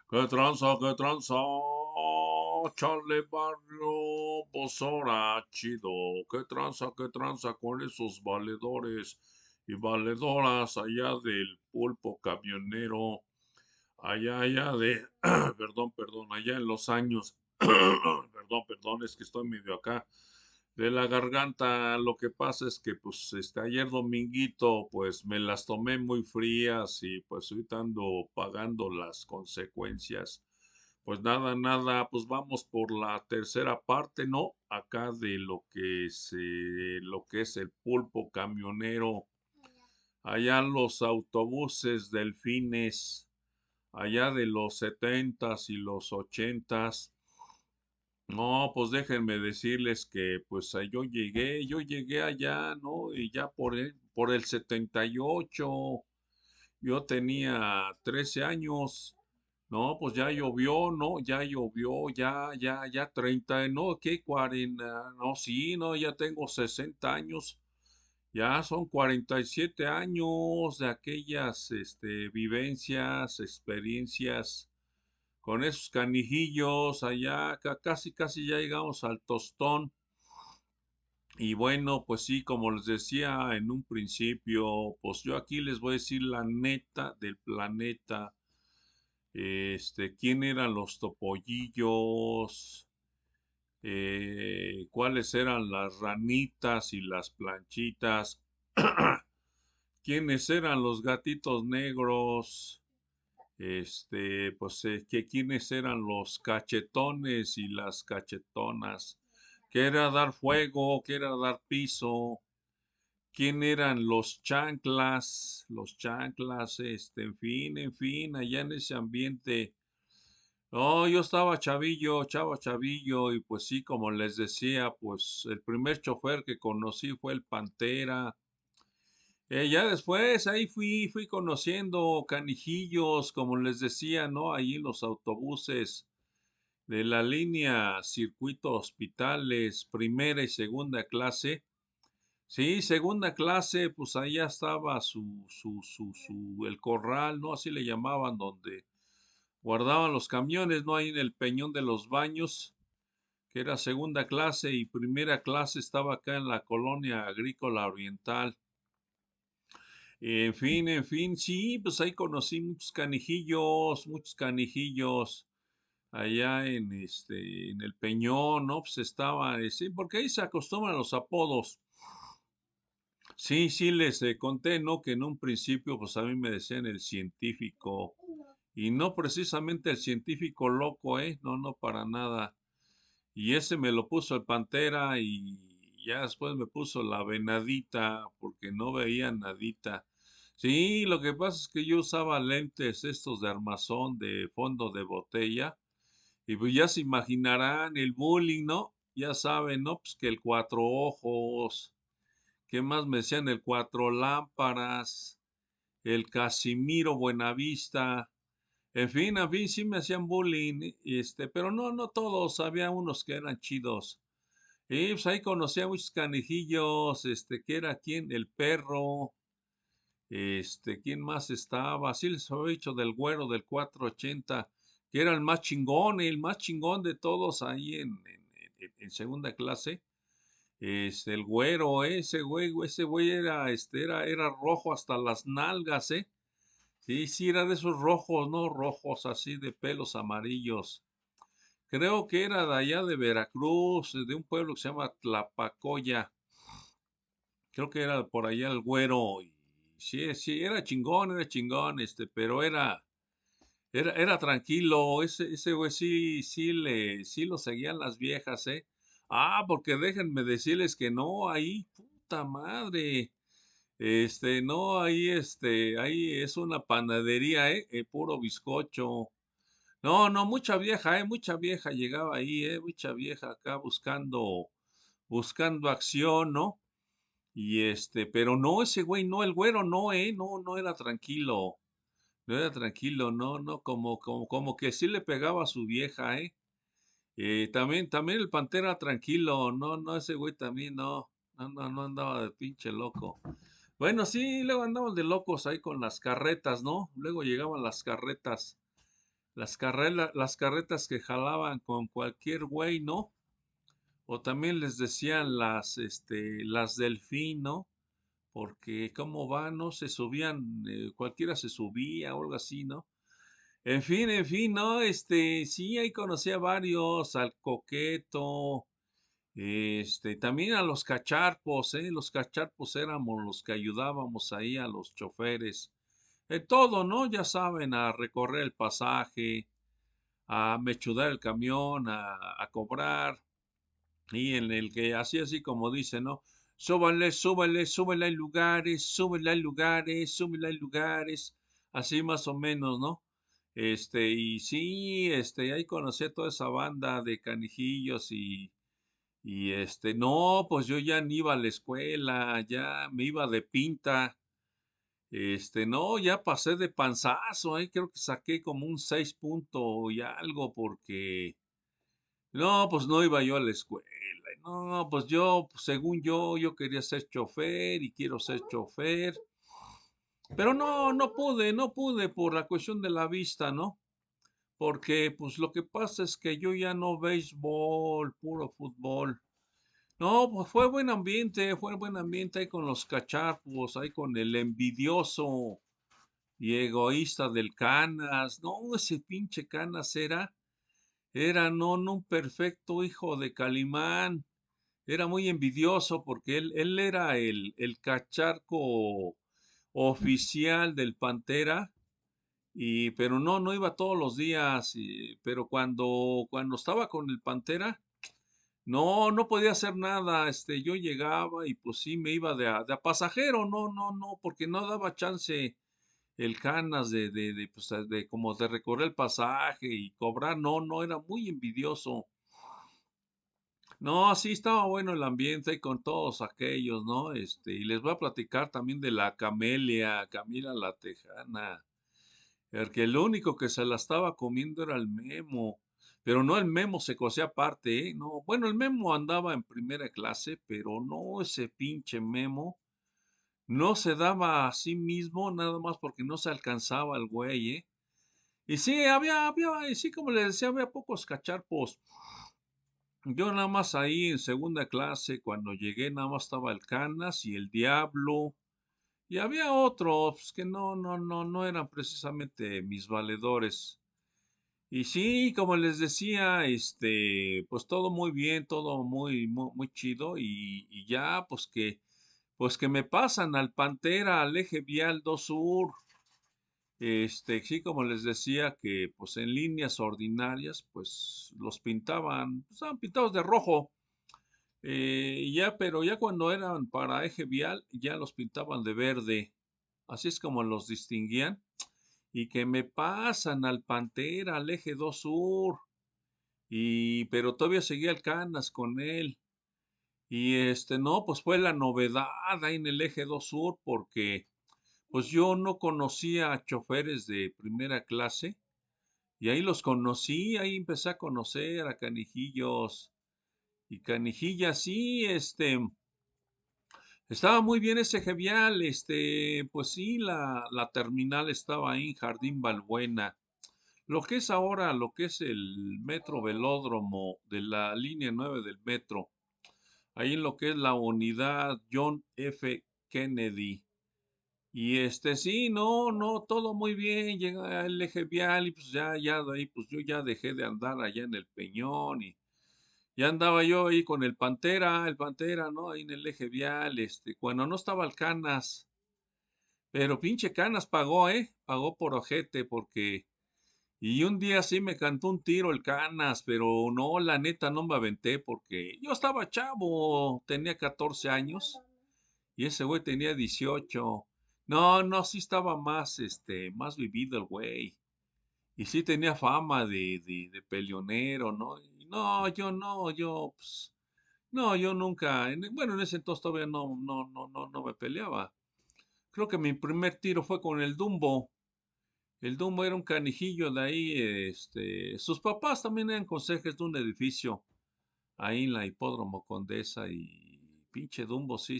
qué tranza, chale barrio, pues ahora chido, qué tranza con esos valedores y valedoras allá del pulpo camionero, allá de, perdón, allá en los años, perdón, es que estoy medio acá de la garganta. Lo que pasa es que pues ayer dominguito pues me las tomé muy frías y pues ahorita ando pagando las consecuencias. Pues nada, pues vamos por la tercera parte, ¿no? Acá de lo que es el pulpo camionero, allá los autobuses delfines, allá de los setentas y los ochentas. No, pues déjenme decirles que pues yo llegué allá, ¿no? Y ya por el 78, yo tenía 13 años, no, pues ya llovió, ¿no? Ya llovió, ya 30, ¿no? ¿Qué 40? No, sí, no, ya tengo 60 años, ya son 47 años de aquellas, vivencias, experiencias con esos canijillos allá, casi ya llegamos al tostón. Y bueno, pues sí, como les decía en un principio, pues yo aquí les voy a decir la neta del planeta. Quién eran los topollillos, cuáles eran las ranitas y las planchitas, quiénes eran los gatitos negros, que quiénes eran los cachetones y las cachetonas, que era dar fuego, que era dar piso, quién eran los chanclas, en fin, allá en ese ambiente. No, yo estaba chavillo, y pues sí, como les decía, pues el primer chofer que conocí fue el Pantera. Ya después ahí fui conociendo canijillos, como les decía, ¿no? Ahí en los autobuses de la línea Circuito Hospitales, primera y segunda clase. Sí, segunda clase, pues allá estaba el corral, ¿no? Así le llamaban, donde guardaban los camiones, ¿no? Ahí en el Peñón de los Baños, que era segunda clase, y primera clase estaba acá en la colonia agrícola oriental. En fin, sí, pues ahí conocí muchos canijillos, allá en el Peñón, ¿no? Pues estaba, sí, porque ahí se acostumbran los apodos. Sí, les conté, ¿no? Que en un principio, pues a mí me decían el científico, y no precisamente el científico loco, ¿eh? No, no, para nada. Y ese me lo puso el Pantera, y ya después me puso la venadita porque no veía nadita. Sí, lo que pasa es que yo usaba lentes estos de armazón de fondo de botella, y pues ya se imaginarán el bullying, ¿no? Ya saben, ¿no? Pues que el cuatro ojos, ¿qué más me decían? El cuatro lámparas, el Casimiro Buenavista, en fin, sí me hacían bullying, pero no todos, había unos que eran chidos. Y pues ahí conocí a muchos canijillos, que era quien, el perro, quién más estaba, así les había dicho del güero del 480, que era el más chingón de todos ahí en segunda clase. El güero, ese güey era rojo hasta las nalgas, ¿eh? Sí, sí, era de esos rojos, ¿no? Rojos así de pelos amarillos. Creo que era de allá de Veracruz, de un pueblo que se llama Tlapacoya. Creo que era por allá el güero. Y sí, sí, era chingón, pero era tranquilo. Ese güey sí lo seguían las viejas, ¿eh? Ah, porque déjenme decirles que no, ahí, puta madre. No, ahí es una panadería, puro bizcocho. No, no, mucha vieja llegaba ahí, mucha vieja acá buscando acción, ¿no? Y pero no, ese güey, no, el güero no, no era tranquilo, no era tranquilo, no, como que sí le pegaba a su vieja, ¿eh? También el Pantera tranquilo, no, ese güey también no andaba de pinche loco. Bueno, sí, luego andaban de locos ahí con las carretas, ¿no? Luego llegaban las carretas. las carretas que jalaban con cualquier güey, ¿no? O también les decían las delfín, ¿no? Porque cómo va, no se subían, cualquiera se subía o algo así, ¿no? En fin, ¿no? Sí, ahí conocí a varios, al Coqueto, también a los cacharpos, ¿eh? Los cacharpos éramos los que ayudábamos ahí a los choferes. En todo, ¿no? Ya saben, a recorrer el pasaje, a mechudar el camión, a cobrar, y en el que así, así como dice, ¿no? Súbanle, súbanle, súbanle, hay lugares, súbanle, hay lugares, súbanle, hay lugares, así más o menos, ¿no? Y sí, ahí conocí a toda esa banda de canijillos no, pues yo ya ni iba a la escuela, ya me iba de pinta, no, ya pasé de panzazo, ahí creo que saqué como un 6 punto y algo porque, no, pues no iba yo a la escuela, no, pues yo, pues, según yo quería ser chofer y quiero ser chofer, pero no, no pude por la cuestión de la vista, ¿no? Porque, pues lo que pasa es que yo ya no béisbol, puro fútbol. No, pues fue buen ambiente ahí con los cacharpos, ahí con el envidioso y egoísta del Canas. No, ese pinche Canas era no un perfecto hijo de Calimán. Era muy envidioso porque él era el cacharco oficial del Pantera, pero no iba todos los días, pero cuando estaba con el Pantera, no podía hacer nada, yo llegaba y pues sí me iba de a pasajero, no, porque no daba chance el Canas pues, de como de recorrer el pasaje y cobrar, no, era muy envidioso. No, sí estaba bueno el ambiente ahí con todos aquellos, ¿no? Y les voy a platicar también de la Camelia, Camila la Tejana, porque el único que se la estaba comiendo era el Memo, pero no, el Memo se cosía aparte, ¿eh? No, bueno, el Memo andaba en primera clase, pero no, ese pinche Memo no se daba a sí mismo nada más porque no se alcanzaba el güey, ¿eh? Y sí, y sí, como les decía, había pocos cacharpos. Yo nada más ahí en segunda clase, cuando llegué, nada más estaba el Canas y el Diablo. Y había otros que no eran precisamente mis valedores. Y sí, como les decía, pues todo muy bien, todo muy chido. Y ya, pues que me pasan al Pantera, al eje vial 2 Sur. Sí, como les decía, que pues en líneas ordinarias, pues los pintaban, pues, estaban pintados de rojo. Pero ya cuando eran para eje vial, ya los pintaban de verde. Así es como los distinguían. Y que me pasan al Pantera, al eje 2 Sur. Pero todavía seguía el Canas con él. Y no, pues fue la novedad ahí en el eje 2 Sur, porque pues yo no conocía a choferes de primera clase. Y ahí los conocí, ahí empecé a conocer a Canijillos. Y Canijillas, sí, estaba muy bien ese Gevial, pues sí, la terminal estaba ahí en Jardín Balbuena. Lo que es ahora, lo que es el metro velódromo de la línea 9 del metro, ahí en lo que es la unidad John F. Kennedy. Y sí, no, todo muy bien, llega el eje vial y pues ya de ahí, pues yo ya dejé de andar allá en el Peñón y ya andaba yo ahí con el Pantera, ¿no? Ahí en el eje vial, cuando no estaba el Canas, pero pinche Canas pagó, ¿eh? Pagó por ojete porque, y un día sí me cantó un tiro el Canas, pero no, la neta no me aventé porque yo estaba chavo, tenía 14 años y ese güey tenía 18. No, sí estaba más vivido el güey. Y sí tenía fama de peleonero, ¿no? Y pues, no, yo nunca, bueno, en ese entonces todavía no me peleaba. Creo que mi primer tiro fue con el Dumbo. El Dumbo era un canijillo de ahí, sus papás también eran conserjes de un edificio ahí en la Hipódromo Condesa y pinche Dumbo, sí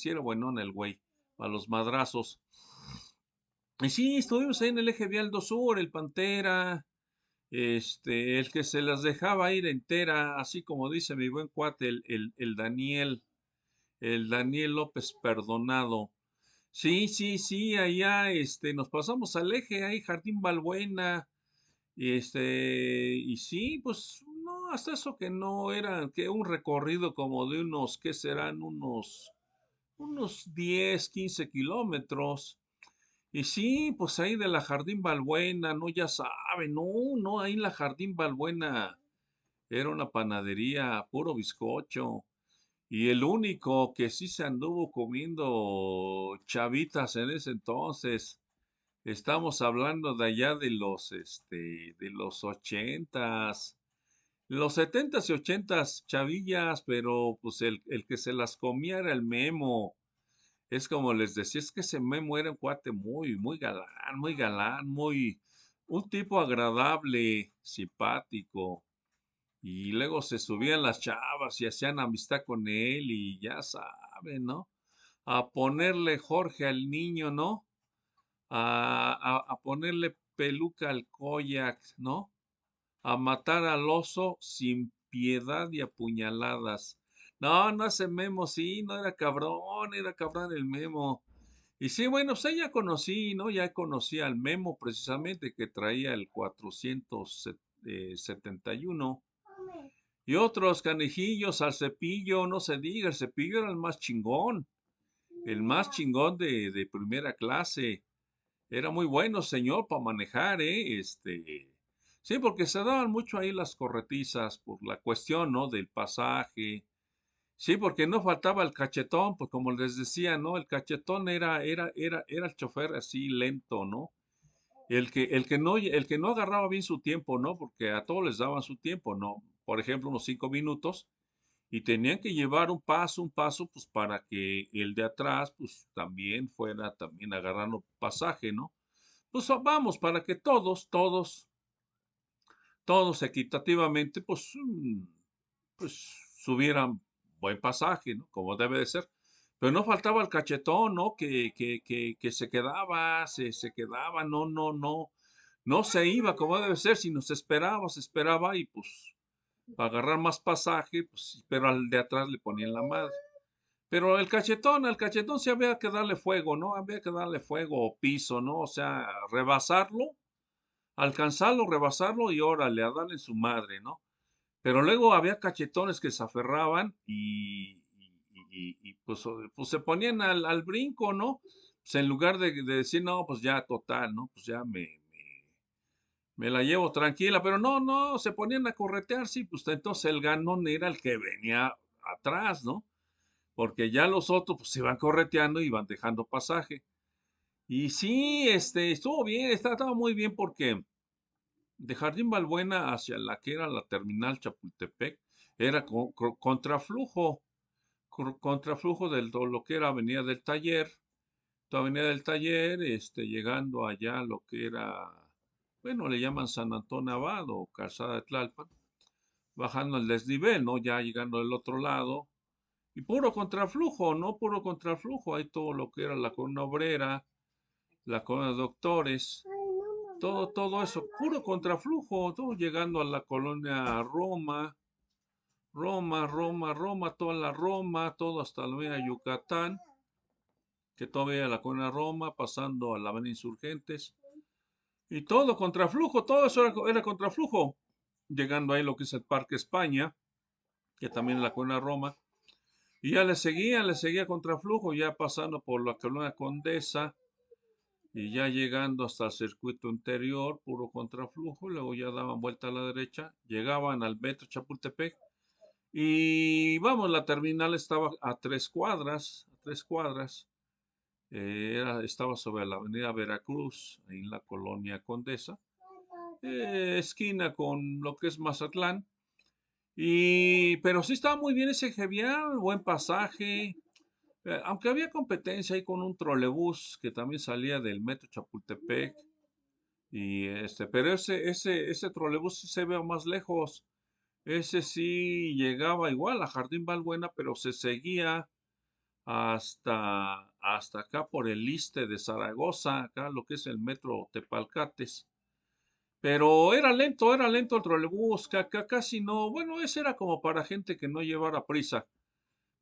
era buenón el güey, a los madrazos. Y sí, estuvimos ahí en el eje vial 2 Sur, el Pantera, el que se las dejaba ir entera, así como dice mi buen cuate, el Daniel López Perdonado. Sí, sí, sí, allá, nos pasamos al eje, ahí Jardín Balbuena, y sí, pues, no, hasta eso que no era, que un recorrido como de unos, ¿qué serán? Unos 10, 15 kilómetros. Y sí, pues ahí de la Jardín Balbuena, no, ya saben, no, no, ahí en la Jardín Balbuena era una panadería, puro bizcocho. Y el único que sí se anduvo comiendo chavitas en ese entonces, estamos hablando de allá de los ochentas, los setentas y ochentas chavillas, pero pues el que se las comía era el Memo. Es como les decía, es que ese Memo era un cuate muy galán, un tipo agradable, simpático. Y luego se subían las chavas y hacían amistad con él y ya saben, ¿no? A ponerle Jorge al niño, ¿no? A ponerle peluca al Koyak, ¿no? A matar al oso sin piedad y a puñaladas. No, no, ese Memo, sí, no era cabrón el Memo. Y sí, bueno, pues ahí ya conocí, ¿no? Ya conocí al Memo precisamente que traía el 471. Y otros canijillos al cepillo, no se diga, el cepillo era el más chingón de primera clase. Era muy bueno, señor, para manejar, ¿eh? Sí, porque se daban mucho ahí las corretizas por la cuestión, ¿no? Del pasaje. Sí, porque no faltaba el cachetón, pues como les decía, ¿no? El cachetón era el chofer así lento, ¿no? El que no agarraba bien su tiempo, ¿no? Porque a todos les daban su tiempo, ¿no? Por ejemplo, unos 5 minutos, y tenían que llevar un paso, pues para que el de atrás, pues también fuera también agarrando pasaje, ¿no? Pues vamos, para que todos equitativamente, pues, pues subieran buen pasaje, ¿no? Como debe de ser. Pero no faltaba el cachetón, ¿no? Que se quedaba, no, no, no, no se iba como debe ser, sino se esperaba y pues para agarrar más pasaje, pues, pero al de atrás le ponían la madre. Pero al cachetón sí había que darle fuego, ¿no? Había que darle fuego o piso, ¿no? O sea, rebasarlo, alcanzarlo, rebasarlo y órale, a darle su madre, ¿no? Pero luego había cachetones que se aferraban pues, pues se ponían al brinco, ¿no? Pues en lugar de decir, no, pues ya total, ¿no? Pues ya me la llevo tranquila, pero no, no, se ponían a corretear, sí, pues entonces el ganón era el que venía atrás, ¿no? Porque ya los otros pues se iban correteando y iban dejando pasaje. Y sí, estuvo bien, estaba muy bien porque de Jardín Balbuena hacia la que era la terminal Chapultepec, era contraflujo de lo que era Avenida del Taller, toda Avenida del Taller, llegando allá a lo que era, bueno, le llaman San Antonio Abad o Calzada de Tlalpan, bajando el desnivel, ¿no? Ya llegando del otro lado, y puro contraflujo, ¿no? Puro contraflujo, hay todo lo que era la Colonia Obrera, la Colonia de Doctores, todo eso, puro contraflujo, todo llegando a la colonia Roma, toda la Roma, todo hasta la avenida Yucatán, que todavía la colonia Roma, pasando a la avenida Insurgentes, y todo contraflujo, todo eso era contraflujo, llegando ahí lo que es el Parque España, que también es la colonia Roma, y ya le seguía contraflujo, ya pasando por la colonia Condesa, y ya llegando hasta el circuito interior, puro contraflujo, luego ya daban vuelta a la derecha, llegaban al metro Chapultepec y vamos, la terminal estaba a 3 cuadras, estaba sobre la avenida Veracruz, en la colonia Condesa, esquina con lo que es Mazatlán, pero sí estaba muy bien ese Gevial, buen pasaje, aunque había competencia ahí con un trolebús que también salía del metro Chapultepec. Pero ese trolebús sí se ve más lejos. Ese sí llegaba igual a Jardín Balbuena, pero se seguía hasta acá por el Iste de Zaragoza, acá lo que es el metro Tepalcates. Pero era lento el trolebús, casi no, bueno, ese era como para gente que no llevara prisa,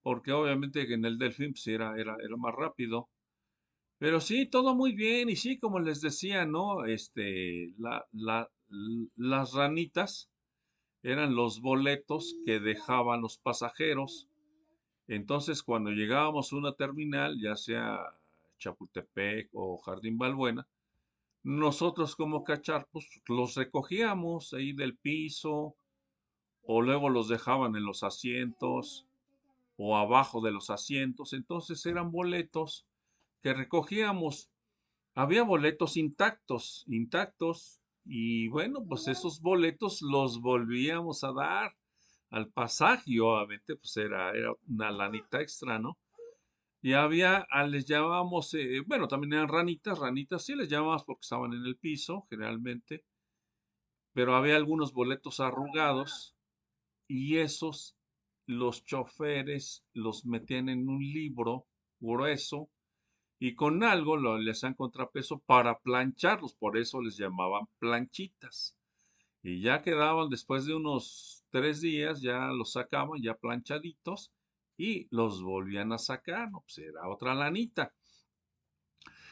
porque obviamente que en el Delfín pues era más rápido. Pero sí, todo muy bien, y sí, como les decía, ¿no? Las ranitas eran los boletos que dejaban los pasajeros. Entonces, cuando llegábamos a una terminal, ya sea Chapultepec o Jardín Balbuena, nosotros como cacharpos los recogíamos ahí del piso o luego los dejaban en los asientos o abajo de los asientos. Entonces eran boletos que recogíamos. Había boletos intactos, y bueno, pues esos boletos los volvíamos a dar al pasaje, y obviamente pues era una lanita extra, ¿no? Y había, les llamábamos, bueno, también eran ranitas sí les llamábamos porque estaban en el piso, generalmente, pero había algunos boletos arrugados, y esos los choferes los metían en un libro grueso y con algo le hacían contrapeso para plancharlos, por eso les llamaban planchitas. Y ya quedaban después de unos 3 días, ya los sacaban ya planchaditos y los volvían a sacar, no, pues era otra lanita.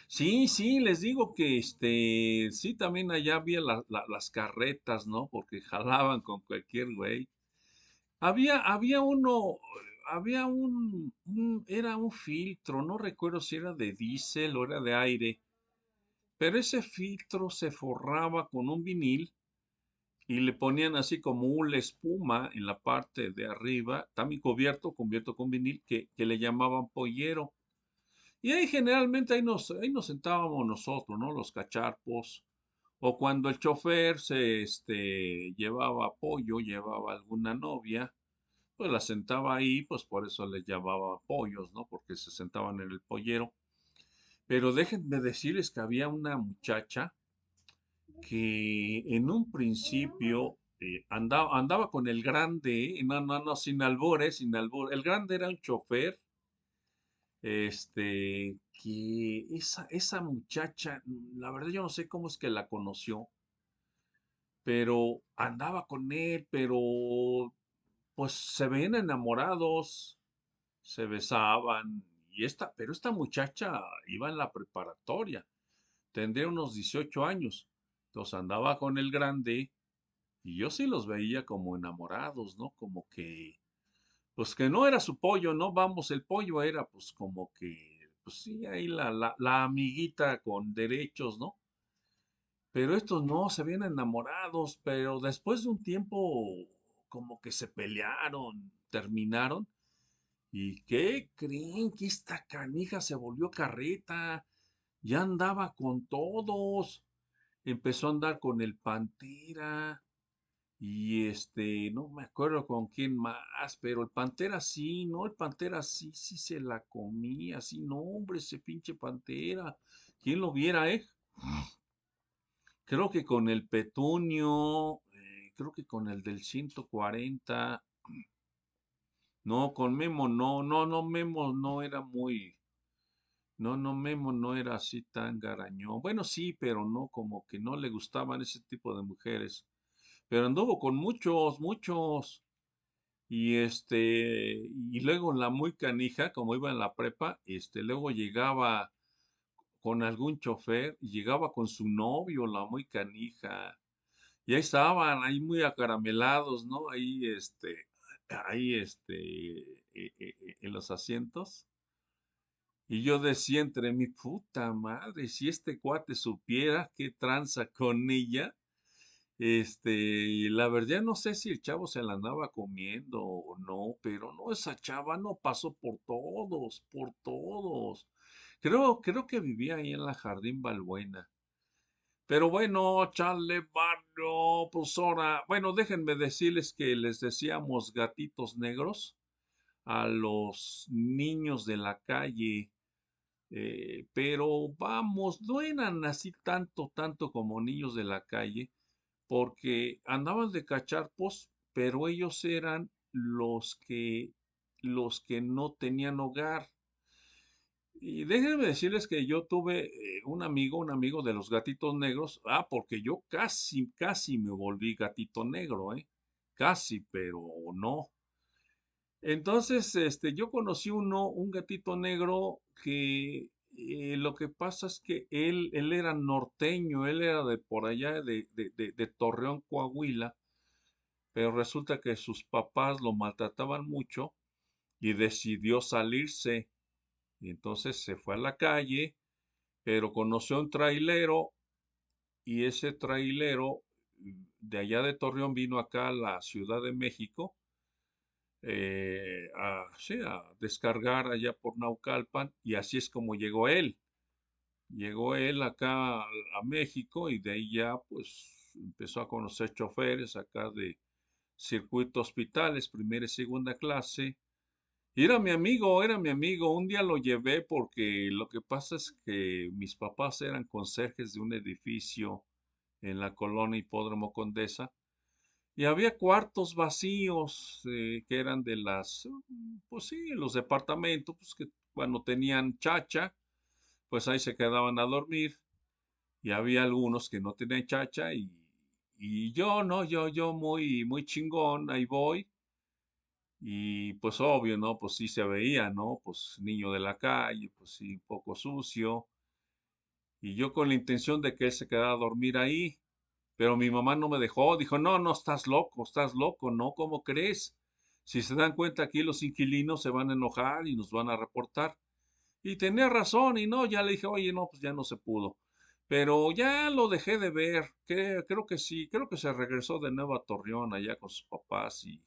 Sí, sí, les digo que sí, también allá había las carretas, ¿no? Porque jalaban con cualquier güey. Había uno, era un filtro, no recuerdo si era de diésel o era de aire, pero ese filtro se forraba con un vinil y le ponían así como una espuma en la parte de arriba, también cubierto con vinil, que le llamaban pollero. Y ahí generalmente ahí nos sentábamos nosotros, ¿no? Los cacharpos. O cuando el chofer llevaba pollo, llevaba alguna novia, pues la sentaba ahí, pues por eso les llamaba pollos, ¿no? Porque se sentaban en el pollero. Pero déjenme decirles que había una muchacha que en un principio andaba con el grande, no, no, no, sin albores, sin albur. El grande era un chofer, que esa muchacha, la verdad yo no sé cómo es que la conoció, pero andaba con él, pero pues se ven enamorados, se besaban, pero esta muchacha iba en la preparatoria, tendría unos 18 años, entonces andaba con el grande, y yo sí los veía como enamorados, ¿no? Como que, pues que no era su pollo, ¿no? Vamos, el pollo era pues como que, pues sí, ahí la amiguita con derechos, ¿no? Pero estos no, se habían enamorados, pero después de un tiempo como que se pelearon, terminaron. ¿Y qué creen? Que esta canija se volvió carreta, ya andaba con todos, empezó a andar con el Pantera, y no me acuerdo con quién más, pero el Pantera sí, no, el Pantera sí, sí se la comía, sí, no, hombre, ese pinche Pantera, ¿quién lo viera, eh? Creo que con el Petunio, creo que con el del 140, no, con Memo no, no, no, Memo no era muy, no, no, Memo no era así tan garañón. Bueno, sí, pero no, como que no le gustaban ese tipo de mujeres. Pero anduvo con muchos, muchos. Y luego la muy canija, como iba en la prepa, luego llegaba con algún chofer y llegaba con su novio, la muy canija. Y ahí estaban, ahí muy acaramelados, ¿no? En los asientos. Y yo decía entre mi puta madre, si este cuate supiera qué tranza con ella, la verdad no sé si el chavo se la andaba comiendo o no, pero no, esa chava no pasó por todos, por todos. Creo que vivía ahí en la Jardín Balbuena. Pero bueno, chale, barrio, pues ahora, bueno, déjenme decirles que les decíamos gatitos negros a los niños de la calle, pero vamos, no eran así tanto, tanto como niños de la calle, porque andaban de cacharpos, pero ellos eran los que no tenían hogar. Y déjenme decirles que yo tuve un amigo de los gatitos negros. Porque yo casi, casi me volví gatito negro, ¿eh? Casi, pero no. Entonces, yo conocí un gatito negro que lo que pasa es que él era norteño, él era de por allá de Torreón, Coahuila, pero resulta que sus papás lo maltrataban mucho y decidió salirse. Y entonces se fue a la calle, pero conoció a un trailero y ese trailero de allá de Torreón vino acá a la Ciudad de México, sí, a descargar allá por Naucalpan y así es como llegó él. Llegó él acá a México y de ahí ya pues empezó a conocer choferes acá de circuito hospitales, primera y segunda clase. Y era mi amigo. Un día lo llevé porque lo que pasa es que mis papás eran conserjes de un edificio en la colonia Hipódromo Condesa y había cuartos vacíos que eran de pues sí, los departamentos, pues que cuando tenían chacha, pues ahí se quedaban a dormir y había algunos que no tenían chacha y yo, no, yo muy, muy chingón, ahí voy. Y pues obvio, ¿no? Pues sí se veía, ¿no? Pues niño de la calle, pues sí, un poco sucio. Y yo con la intención de que él se quedara a dormir ahí, pero mi mamá no me dejó, dijo, no, no, estás loco, ¿no? ¿Cómo crees? Si se dan cuenta aquí los inquilinos se van a enojar y nos van a reportar. Y tenía razón, y no, ya le dije, oye, no, pues ya no se pudo. Pero ya lo dejé de ver, que creo que sí, creo que se regresó de nuevo a Torreón allá con sus papás y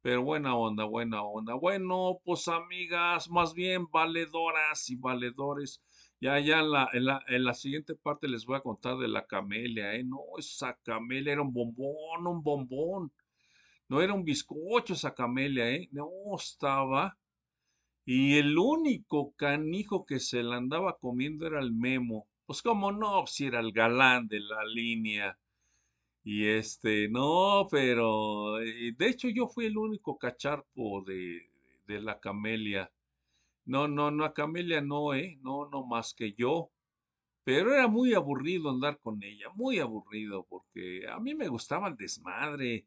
pero buena onda, buena onda. Bueno, pues amigas, más bien valedoras y valedores. Ya en la siguiente parte les voy a contar de la camelia, ¿eh? No, esa camelia era un bombón, un bombón. No era un bizcocho esa camelia, ¿eh? No, estaba. Y el único canijo que se la andaba comiendo era el Memo. Pues como no, si era el galán de la línea. Y no, pero de hecho yo fui el único cacharpo de la camelia. No, no, no, a camelia no, no, no más que yo. Pero era muy aburrido andar con ella, muy aburrido, porque a mí me gustaba el desmadre,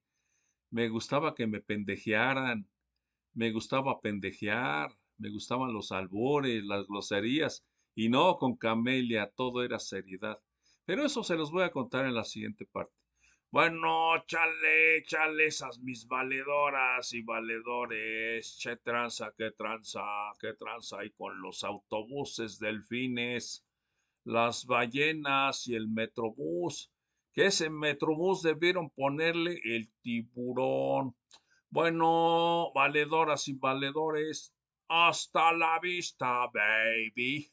me gustaba que me pendejearan, me gustaba pendejear, me gustaban los albores, las groserías, y no con Camelia, todo era seriedad. Pero eso se los voy a contar en la siguiente parte. Bueno, chale, chale esas mis valedoras y valedores, qué tranza, y con los autobuses delfines, las ballenas y el metrobús, que ese metrobús debieron ponerle el tiburón. Bueno, valedoras y valedores, hasta la vista, baby.